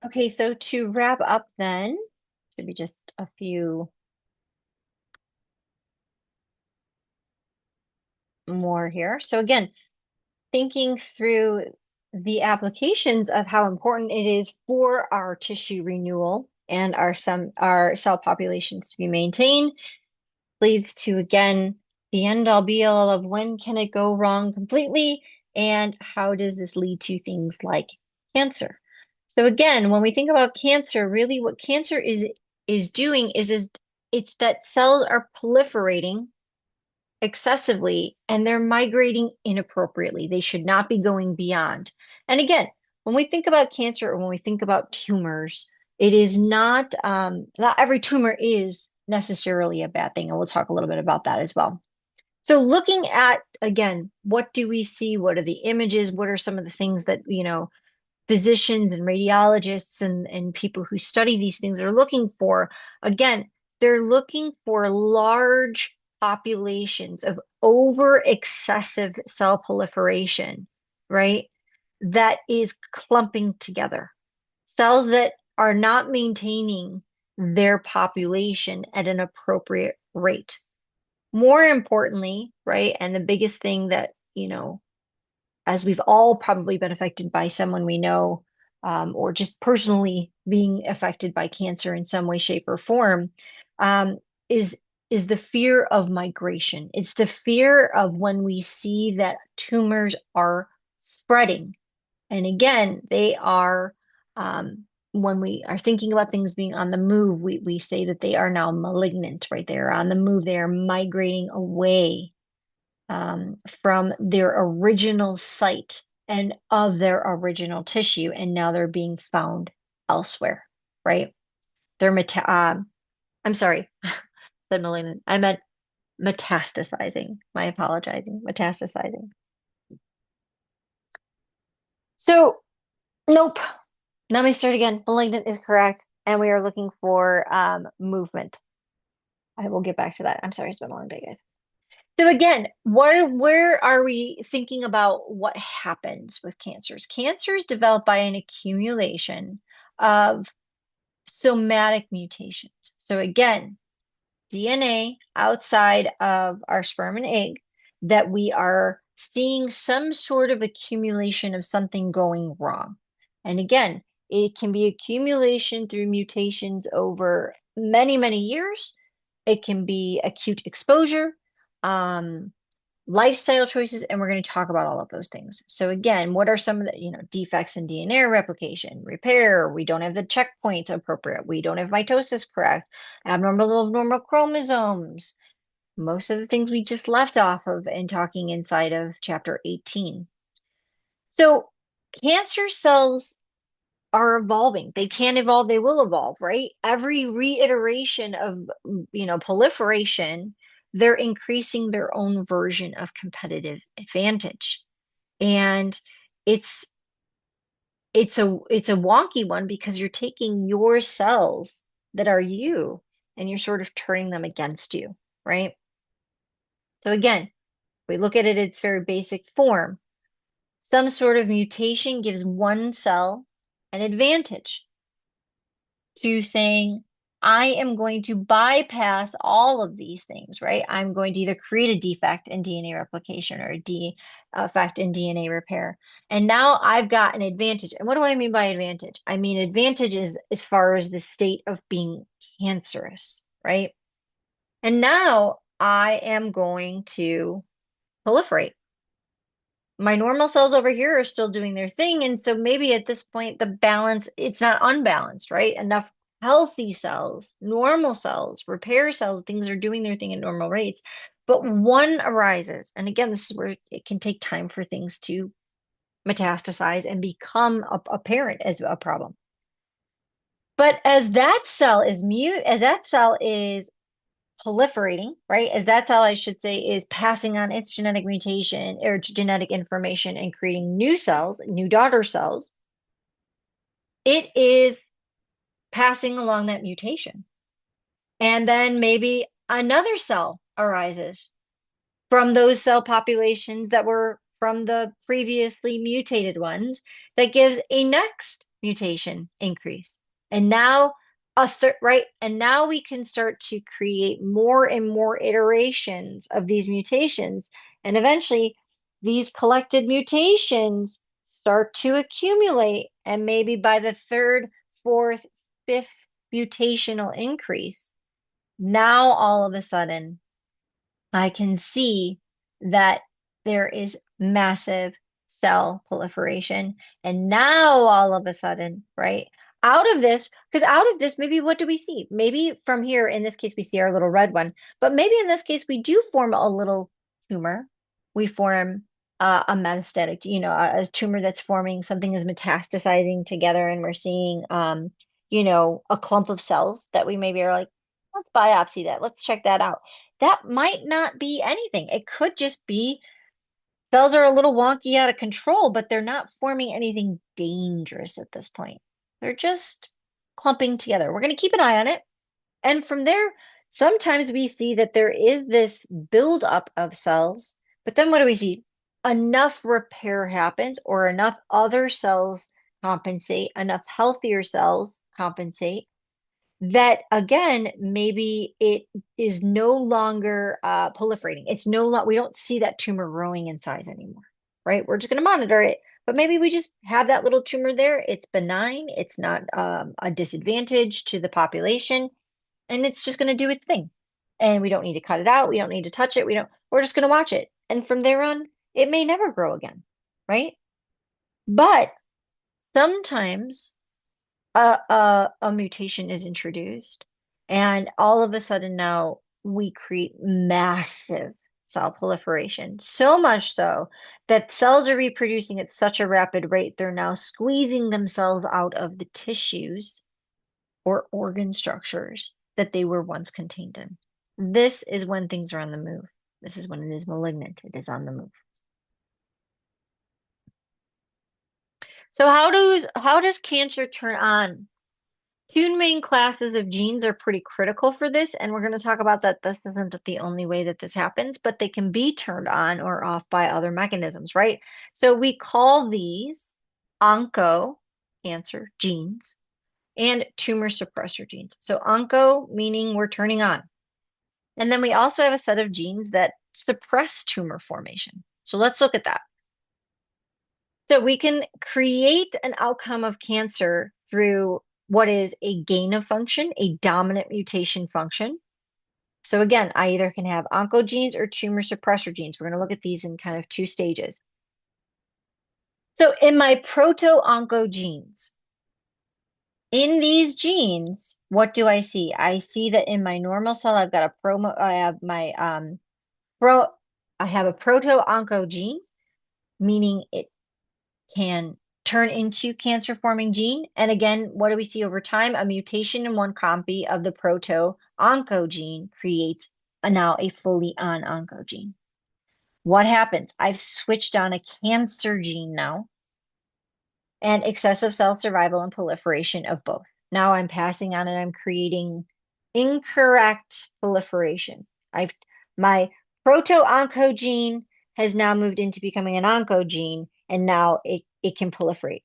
Okay, so to wrap up then, should be just a few more here. So again, thinking through the applications of how important it is for our tissue renewal and our cell populations to be maintained leads to again the end all be all of when can it go wrong completely and how does this lead to things like cancer. So again, when we think about cancer, really what cancer is doing is it's that cells are proliferating excessively and they're migrating inappropriately. They should not be going beyond. And again, when we think about cancer or when we think about tumors, it is not every tumor is necessarily a bad thing. And we'll talk a little bit about that as well. So looking at, again, what do we see? What are the images? What are some of the things that, physicians and radiologists and people who study these things are looking for? Again, they're looking for large populations of over excessive cell proliferation, right? That is clumping together. Cells that are not maintaining their population at an appropriate rate. More importantly, right? And the biggest thing that, as we've all probably been affected by someone we know, or just personally being affected by cancer in some way, shape, or form, um, is is the fear of migration. It's the fear of when we see that tumors are spreading. And again, they are, when we are thinking about things being on the move, we say that they are now malignant, right? They are on the move. They are migrating away from their original site and of their original tissue, and now they're being found elsewhere, right? They're I'm sorry, said malignant. I meant metastasizing. My apologizing. Metastasizing. So, nope. Let me start again. Malignant is correct, and we are looking for movement. I will get back to that. I'm sorry, it's been a long day, guys. So again, where are we thinking about what happens with cancers? Cancers develop by an accumulation of somatic mutations. So again, DNA outside of our sperm and egg that we are seeing some sort of accumulation of something going wrong. And again, it can be accumulation through mutations over many, many years. It can be acute exposure. Um, Lifestyle choices, and we're going to talk about all of those things. So again, what are some of the, defects in DNA replication, repair? We don't have the checkpoints appropriate. We don't have mitosis correct, abnormal normal chromosomes. Most of the things we just left off of in talking inside of chapter 18. So cancer cells are evolving. They can evolve, they will evolve, right? Every reiteration of, proliferation, they're increasing their own version of competitive advantage. And it's it's a wonky one because you're taking your cells that are you and you're sort of turning them against you, right? So again, we look at it in its very basic form. Some sort of mutation gives one cell an advantage to saying, I am going to bypass all of these things, right? I'm going to either create a defect in DNA replication or a defect in DNA repair. And now I've got an advantage. And what do I mean by advantage? I mean, advantage is as far as the state of being cancerous, right? And now I am going to proliferate. My normal cells over here are still doing their thing. And so maybe at this point, the balance, it's not unbalanced, right? Enough healthy cells, normal cells, repair cells, things are doing their thing at normal rates. But one arises. And again, this is where it can take time for things to metastasize and become apparent as a problem. But as that cell is proliferating, right? As that cell, I should say, is passing on its genetic mutation or genetic information and creating new cells, new daughter cells, it is passing along that mutation. And then maybe another cell arises from those cell populations that were from the previously mutated ones that gives a next mutation increase. And now a third, right? And now we can start to create more and more iterations of these mutations. And eventually these collected mutations start to accumulate. And maybe by the third, fourth, fifth mutational increase, now all of a sudden I can see that there is massive cell proliferation. And now all of a sudden, right, out of this, because out of this, maybe what do we see? Maybe from here, in this case, we see our little red one, but maybe in this case, we do form a little tumor. We form a metastatic, a tumor that's forming, something is metastasizing together, and we're seeing, a clump of cells that we maybe are like, let's biopsy that, let's check that out. That might not be anything. It could just be cells are a little wonky out of control, but they're not forming anything dangerous at this point. They're just clumping together. We're going to keep an eye on it. And from there, sometimes we see that there is this buildup of cells, but then what do we see? Enough repair happens, or enough other cells compensate, enough healthier cells compensate, that again, maybe it is no longer proliferating. It's no lo we don't see that tumor growing in size anymore, right? We're just going to monitor it, but maybe we just have that little tumor there. It's benign. It's not a disadvantage to the population, and it's just going to do its thing. And we don't need to cut it out. We don't need to touch it. We're just going to watch it. And from there on, it may never grow again, right? But sometimes a mutation is introduced, and all of a sudden now we create massive cell proliferation. So much so that cells are reproducing at such a rapid rate, they're now squeezing themselves out of the tissues or organ structures that they were once contained in. This is when things are on the move. This is when it is malignant. It is on the move. So how does cancer turn on? Two main classes of genes are pretty critical for this, and we're going to talk about that. This isn't the only way that this happens, but they can be turned on or off by other mechanisms, right? So we call these onco cancer genes and tumor suppressor genes. So onco meaning we're turning on. And then we also have a set of genes that suppress tumor formation. So let's look at that. So we can create an outcome of cancer through what is a gain of function, a dominant mutation function. So again, I either can have oncogenes or tumor suppressor genes. We're going to look at these in kind of two stages. So in my proto-oncogenes, in these genes, what do I see? I see that in my normal cell, I've got I have my I have a proto-oncogene, meaning it can turn into cancer-forming gene. And again, what do we see over time? A mutation in one copy of the proto-oncogene creates now a fully on oncogene. What happens? I've switched on a cancer gene now, and excessive cell survival and proliferation of both. Now I'm passing on and I'm creating incorrect proliferation. My proto-oncogene has now moved into becoming an oncogene, and now it can proliferate.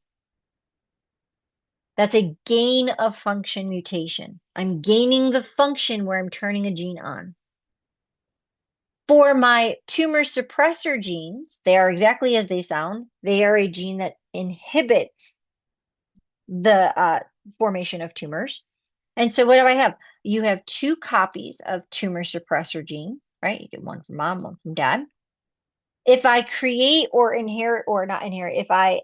That's a gain of function mutation. I'm gaining the function where I'm turning a gene on. For my tumor suppressor genes, they are exactly as they sound. They are a gene that inhibits the formation of tumors. And so what do I have? You have two copies of tumor suppressor gene, right? You get one from mom, one from dad. If I create or inherit, or not inherit, if I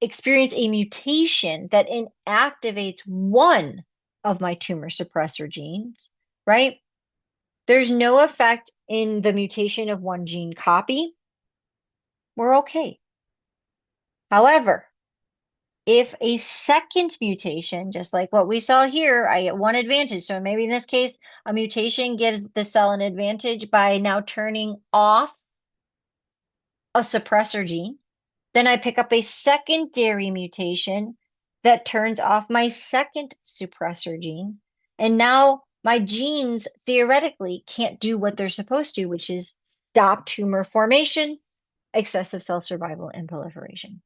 experience a mutation that inactivates one of my tumor suppressor genes, right? There's no effect in the mutation of one gene copy. We're okay. However, if a second mutation, just like what we saw here, I get one advantage. So maybe in this case, a mutation gives the cell an advantage by now turning off a suppressor gene. Then I pick up a secondary mutation that turns off my second suppressor gene. And now my genes theoretically can't do what they're supposed to, which is stop tumor formation, excessive cell survival, and proliferation.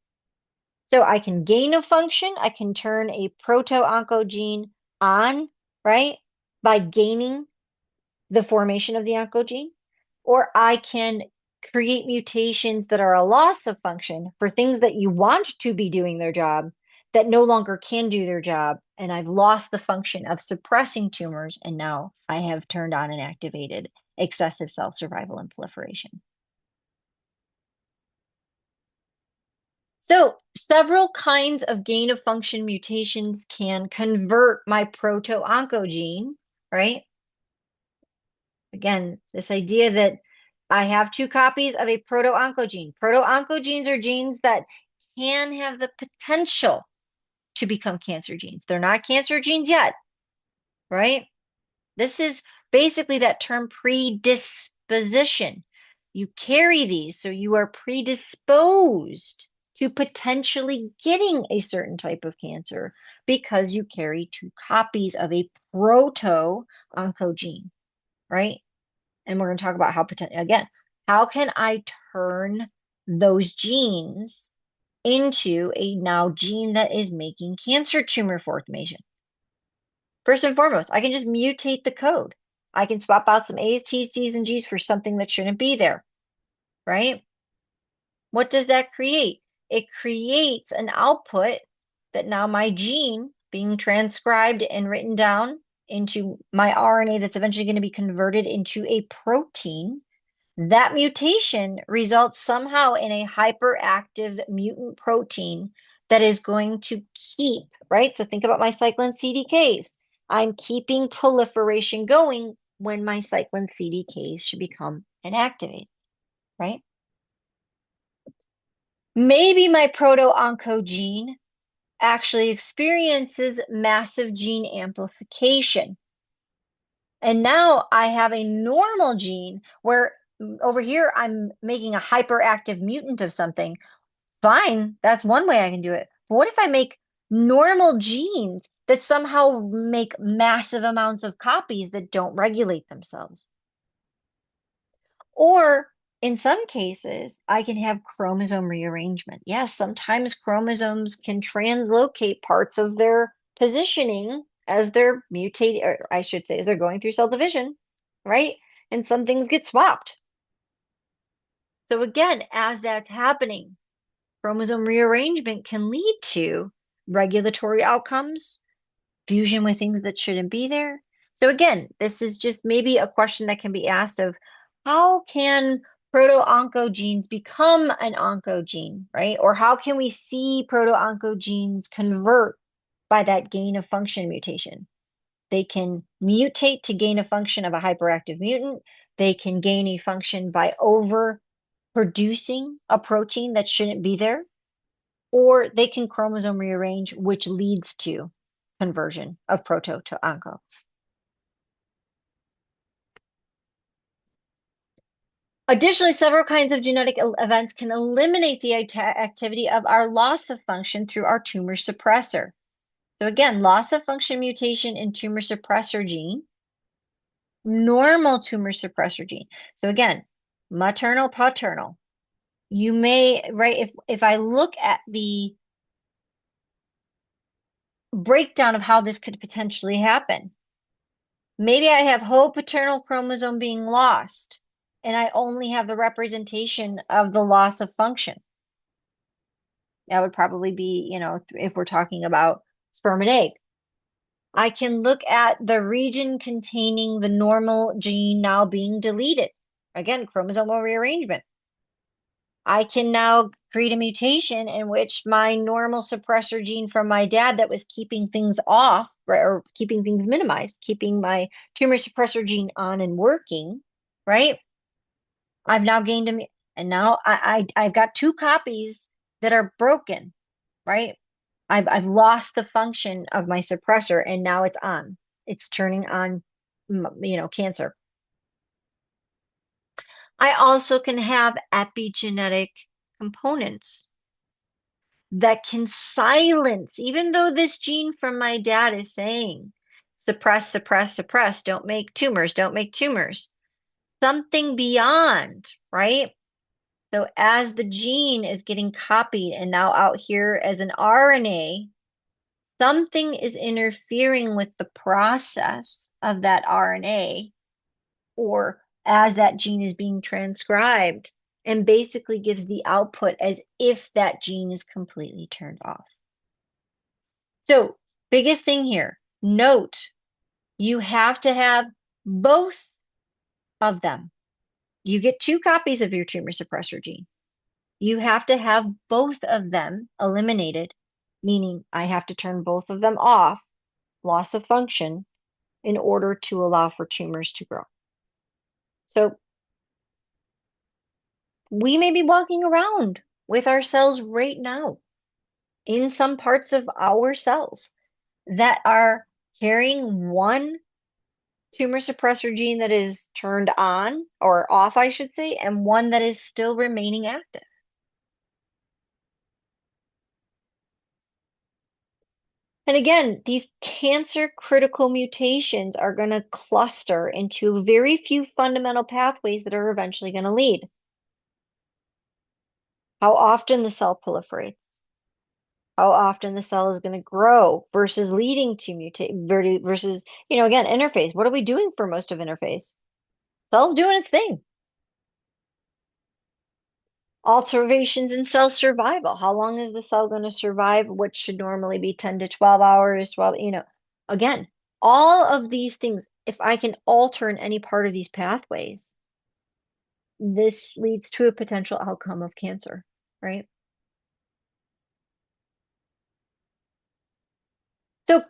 So I can gain a function, I can turn a proto-oncogene on, right? By gaining the formation of the oncogene, or I can create mutations that are a loss of function for things that you want to be doing their job that no longer can do their job. And I've lost the function of suppressing tumors, and now I have turned on and activated excessive cell survival and proliferation. So, several kinds of gain of function mutations can convert my proto-oncogene, right? Again, this idea that I have two copies of a proto-oncogene. Proto-oncogenes are genes that can have the potential to become cancer genes. They're not cancer genes yet, right? This is basically that term predisposition. You carry these, so you are predisposed to potentially getting a certain type of cancer because you carry two copies of a proto-oncogene, right? And we're going to talk about how again, how can I turn those genes into a now gene that is making cancer tumor formation? First and foremost, I can just mutate the code. I can swap out some A's, T's, C's, and G's for something that shouldn't be there, right? What does that create? It creates an output that now my gene being transcribed and written down into my RNA that's eventually going to be converted into a protein. That mutation results somehow in a hyperactive mutant protein that is going to keep, right? So think about my cyclin CDKs. I'm keeping proliferation going when my cyclin CDKs should become inactivated, right? Maybe my proto-oncogene actually experiences massive gene amplification. And now I have a normal gene where over here I'm making a hyperactive mutant of something. Fine, that's one way I can do it. But what if I make normal genes that somehow make massive amounts of copies that don't regulate themselves? Or in some cases, I can have chromosome rearrangement. Yes, sometimes chromosomes can translocate parts of their positioning as they're mutating, or I should say, as they're going through cell division, right? And some things get swapped. So again, as that's happening, chromosome rearrangement can lead to regulatory outcomes, fusion with things that shouldn't be there. So again, this is just maybe a question that can be asked of how can proto-oncogenes become an oncogene, right? Or how can we see proto-oncogenes convert by that gain of function mutation? They can mutate to gain a function of a hyperactive mutant. They can gain a function by over producing a protein that shouldn't be there, or they can chromosome rearrange, which leads to conversion of proto to onco. Additionally, several kinds of genetic events can eliminate the activity of our loss of function through our tumor suppressor. So again, loss of function mutation in tumor suppressor gene, normal tumor suppressor gene. So again, maternal, paternal. You may, right, if I look at the breakdown of how this could potentially happen, maybe I have whole paternal chromosome being lost, and I only have the representation of the loss of function. That would probably be, if we're talking about sperm and egg. I can look at the region containing the normal gene now being deleted. Again, chromosomal rearrangement. I can now create a mutation in which my normal suppressor gene from my dad that was keeping things off, right, or keeping things minimized, keeping my tumor suppressor gene on and working, right? I've now gained a, and now I've got two copies that are broken, right? I've lost the function of my suppressor and now it's on. It's turning on, cancer. I also can have epigenetic components that can silence, even though this gene from my dad is saying, suppress, suppress, suppress, don't make tumors, don't make tumors. Something beyond, right? So as the gene is getting copied and now out here as an RNA, something is interfering with the process of that RNA, or as that gene is being transcribed, and basically gives the output as if that gene is completely turned off. So, biggest thing here, note, you have to have both of them. You get two copies of your tumor suppressor gene. You have to have both of them eliminated, meaning I have to turn both of them off, loss of function, in order to allow for tumors to grow. So we may be walking around with our cells right now in some parts of our cells that are carrying one tumor suppressor gene that is turned on or off, I should say, and one that is still remaining active. And again, these cancer critical mutations are going to cluster into very few fundamental pathways that are eventually going to lead. How often the cell proliferates, how often the cell is going to grow versus leading to mutate versus, again, interphase. What are we doing for most of interphase? Cell's doing its thing. Alterations in cell survival. How long is the cell going to survive? What should normally be 10 to 12 hours, 12, again, all of these things, if I can alter in any part of these pathways, this leads to a potential outcome of cancer, right? So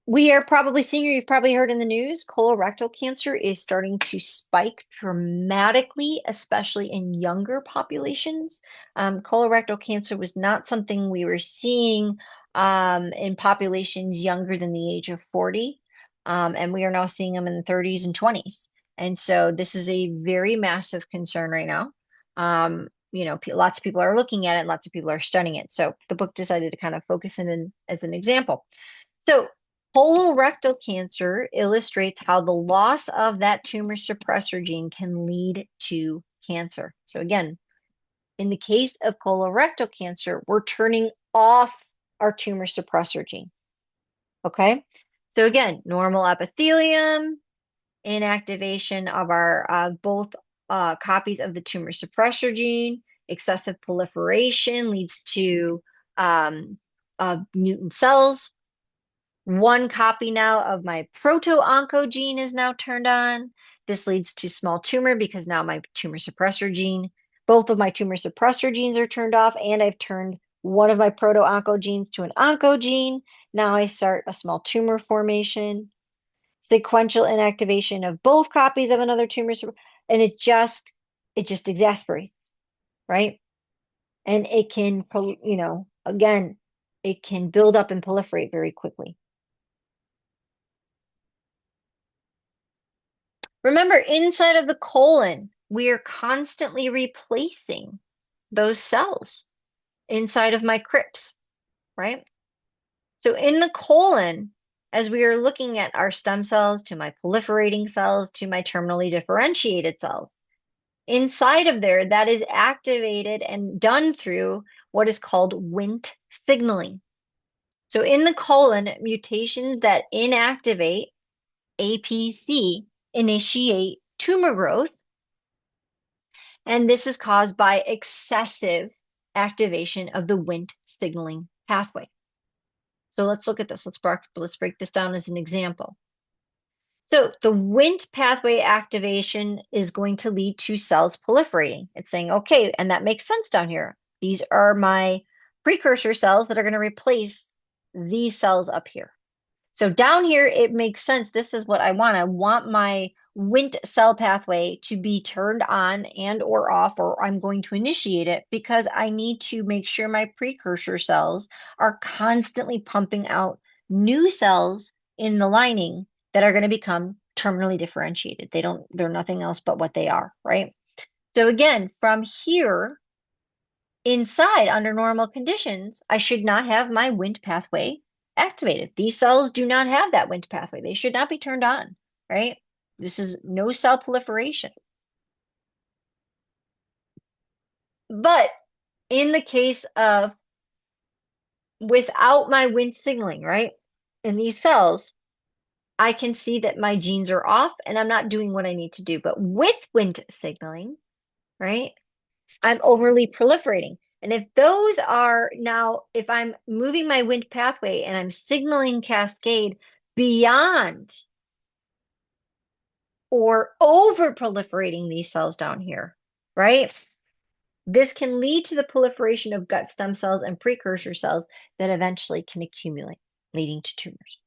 we are probably seeing, or you've probably heard in the news, colorectal cancer is starting to spike dramatically, especially in younger populations. Colorectal cancer was not something we were seeing in populations younger than the age of 40. And we are now seeing them in the 30s and 20s. And so this is a very massive concern right now. Lots of people are looking at it, and lots of people are studying it. So the book decided to kind of focus in as an example. So, colorectal cancer illustrates how the loss of that tumor suppressor gene can lead to cancer. So, again, in the case of colorectal cancer, we're turning off our tumor suppressor gene. Okay. So, again, normal epithelium, inactivation of our both copies of the tumor suppressor gene, excessive proliferation leads to mutant cells. One copy now of my proto-oncogene is now turned on. This leads to small tumor because now my tumor suppressor gene, both of my tumor suppressor genes are turned off, and I've turned one of my proto-oncogenes to an oncogene. Now I start a small tumor formation, sequential inactivation of both copies of another tumor, and it just exasperates, right? And it can, again, it can build up and proliferate very quickly. Remember, inside of the colon, we are constantly replacing those cells inside of my crypts, right? So in the colon, as we are looking at our stem cells to my proliferating cells to my terminally differentiated cells, inside of there, that is activated and done through what is called Wnt signaling. So in the colon, mutations that inactivate APC initiate tumor growth, and this is caused by excessive activation of the Wnt signaling pathway. So let's look at this. Let's break this down as an example. So the Wnt pathway activation is going to lead to cells proliferating. It's saying, okay, and that makes sense down here. These are my precursor cells that are going to replace these cells up here. So down here, it makes sense. This is what I want. I want my Wnt cell pathway to be turned on and or off, or I'm going to initiate it because I need to make sure my precursor cells are constantly pumping out new cells in the lining that are going to become terminally differentiated. They're nothing else but what they are, right? So again, from here, inside, under normal conditions, I should not have my Wnt pathway activated. These cells do not have that Wnt pathway. They should not be turned on, right? This is no cell proliferation. But in the case of without my Wnt signaling, right? In these cells, I can see that my genes are off and I'm not doing what I need to do. But with Wnt signaling, right? I'm overly proliferating. And if those are now, if I'm moving my Wnt pathway and I'm signaling cascade beyond or over proliferating these cells down here, right? This can lead to the proliferation of gut stem cells and precursor cells that eventually can accumulate, leading to tumors.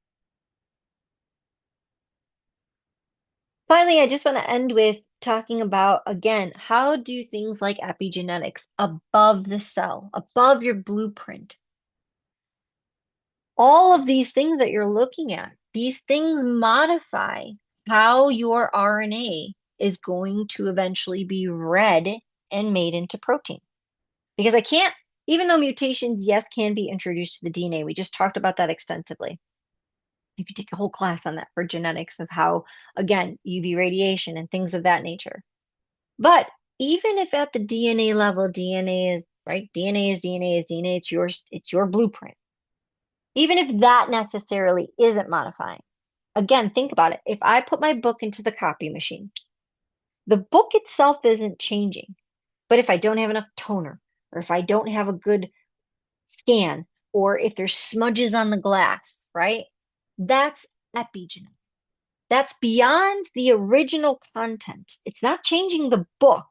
Finally, I just want to end with talking about, again, how do things like epigenetics above the cell, above your blueprint, all of these things that you're looking at, these things modify how your RNA is going to eventually be read and made into protein. Because I can't, even though mutations, yes, can be introduced to the DNA, we just talked about that extensively. You could take a whole class on that for genetics of how, again, UV radiation and things of that nature. But even if at the DNA level, DNA is, right? DNA is DNA is DNA, it's your blueprint. Even if that necessarily isn't modifying. Again, think about it. If I put my book into the copy machine, the book itself isn't changing. But if I don't have enough toner, or if I don't have a good scan, or if there's smudges on the glass, right? That's epigenetic. That's beyond the original content. It's not changing the book.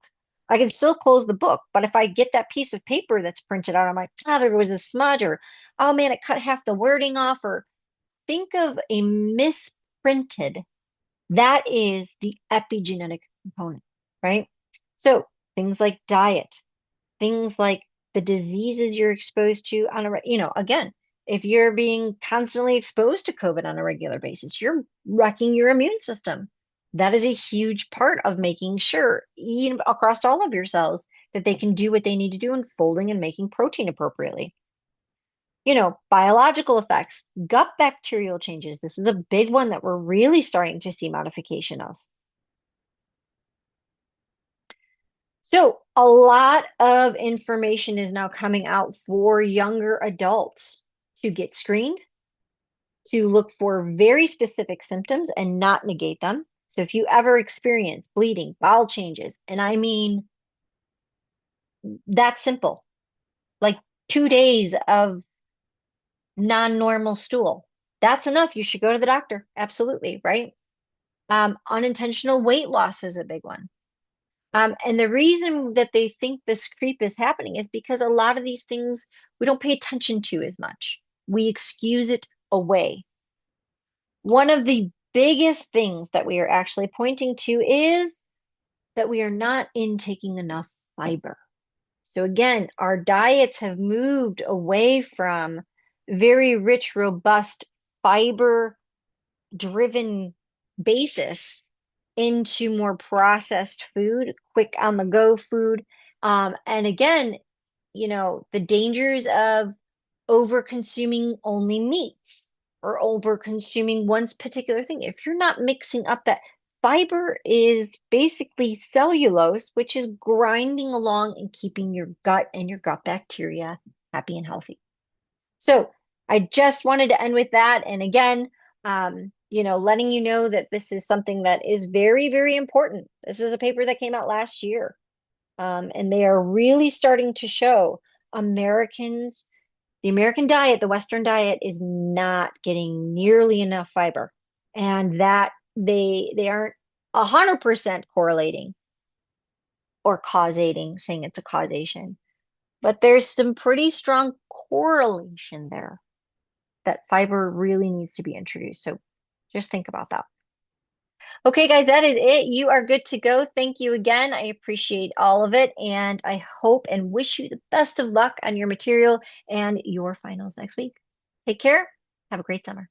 I can still close the book, but if I get that piece of paper that's printed out, I'm like, ah, there was a smudge, or oh man, it cut half the wording off, or think of a misprinted. That is the epigenetic component, right? So things like diet, things like the diseases you're exposed to on again, if you're being constantly exposed to COVID on a regular basis, you're wrecking your immune system. That is a huge part of making sure, even across all of your cells, that they can do what they need to do in folding and making protein appropriately. Biological effects, gut bacterial changes. This is a big one that we're really starting to see modification of. So a lot of information is now coming out for younger adults to get screened, to look for very specific symptoms and not negate them. So if you ever experience bleeding, bowel changes, and I mean that simple, like 2 days of non-normal stool, that's enough. You should go to the doctor. Absolutely, right? Unintentional weight loss is a big one. And the reason that they think this creep is happening is because a lot of these things we don't pay attention to as much. We excuse it away. One of the biggest things that we are actually pointing to is that we are not intaking enough fiber. So again, our diets have moved away from very rich, robust, fiber-driven basis into more processed food, quick on the go food. And again, the dangers of over consuming only meats or over consuming one particular thing. If you're not mixing up that fiber is basically cellulose, which is grinding along and keeping your gut and your gut bacteria happy and healthy. So I just wanted to end with that. And again, letting you know that this is something that is very, very important. This is a paper that came out last year. And they are really starting to show Americans, the American diet, the Western diet is not getting nearly enough fiber. And that they aren't 100% correlating or causating, saying it's a causation. But there's some pretty strong correlation there that fiber really needs to be introduced. So just think about that. Okay, guys, that is it. You are good to go. Thank you again. I appreciate all of it. And I hope and wish you the best of luck on your material and your finals next week. Take care. Have a great summer.